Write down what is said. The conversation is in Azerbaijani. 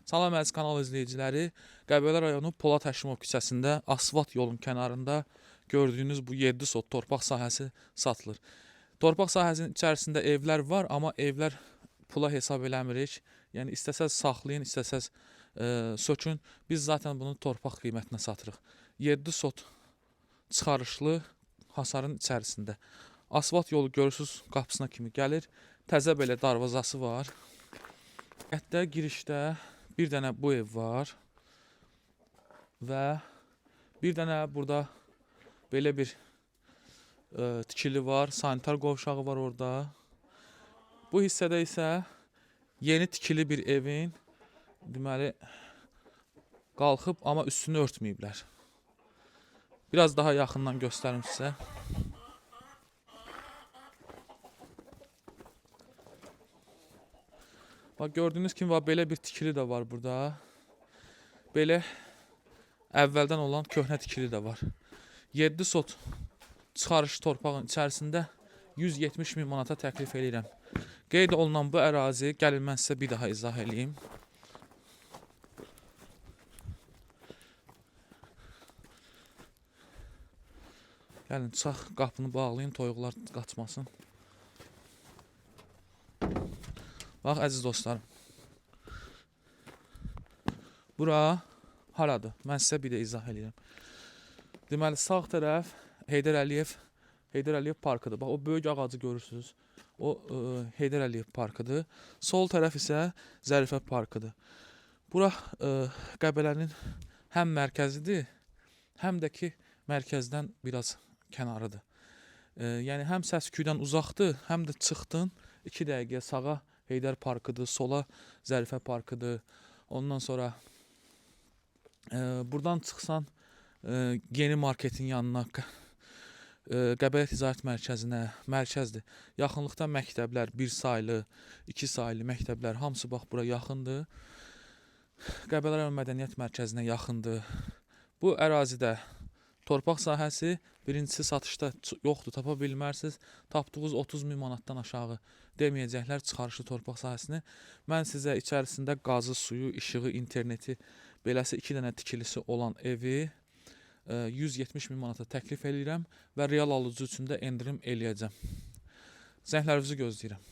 Salam əziz kanal izləyiciləri, Qəbələ rayonu Polad Həşimov küçəsində asfalt yolun kənarında gördüyünüz bu 7 sot torpaq sahəsi satılır. Torpaq sahəsinin içərisində evlər var, amma evlər pula hesab eləmirik. Yəni istəsəz saxlayın, istəsəz sökün. Biz zaten bunu torpaq qiymətinə satırıq. 7 sot çıxarışlı hasarın içərisində. Asfalt yolu görürsüz qapısına kimi gəlir. Təzə belə darvazası var. Hətta girişdə bir dənə bu ev var və bir dənə burada belə bir tikili var, sanitar qovşağı var orada. Bu hissədə isə yeni tikili bir evin deməli qalxıb, amma üstünü örtməyiblər. Biraz daha yaxından göstərim sizə. Bax, gördüyünüz kimi belə bir tikili də var burada. Belə əvvəldən olan köhnə tikili də var. 7 sot çıxarış torpağın içərisində 170 min manata təklif edirəm. Qeyd olunan bu ərazi, gəlin mən sizə bir daha izah edeyim. Gəlin çıxaq, qapını bağlayın, toyuqlar qaçmasın. Bax, əziz dostlarım. Bura haradır? Mən sizə bir də izah edirəm. Deməli, sağ tərəf Heydər Əliyev parkıdır. Bax, o böyük ağacı görürsünüz. O Heydər Əliyev parkıdır. Sol tərəf isə Zərifə parkıdır. Bura Qəbələnin həm mərkəzidir, həm də ki, mərkəzdən biraz kənarıdır. Yəni, həm səs-küydən uzaqdır, həm də çıxdın 2 dəqiqə sağa Heydər parkıdır, sola Zərifə parkıdır. Ondan sonra buradan çıxsan yeni marketin yanına, Qəbələ Ticarət Mərkəzinə, mərkəzdir. Yaxınlıqda məktəblər, 1 saylı, 2 saylı məktəblər, hamısı bax bura yaxındır. Qəbələ rayon Mədəniyyət Mərkəzinə yaxındır. Bu ərazidə torpaq sahəsi birincisi satışda yoxdur, tapa bilmərsiniz. Tapdığınız 30 min manatdan aşağı deməyəcəklər çıxarışlı torpaq sahəsini. Mən sizə içərisində qazı, suyu, işığı, interneti, beləsi 2 dənə tikilisi olan evi 170 min manata təklif edirəm və real alıcı üçün də endirim eləyəcəm. Zənglərinizi gözləyirəm.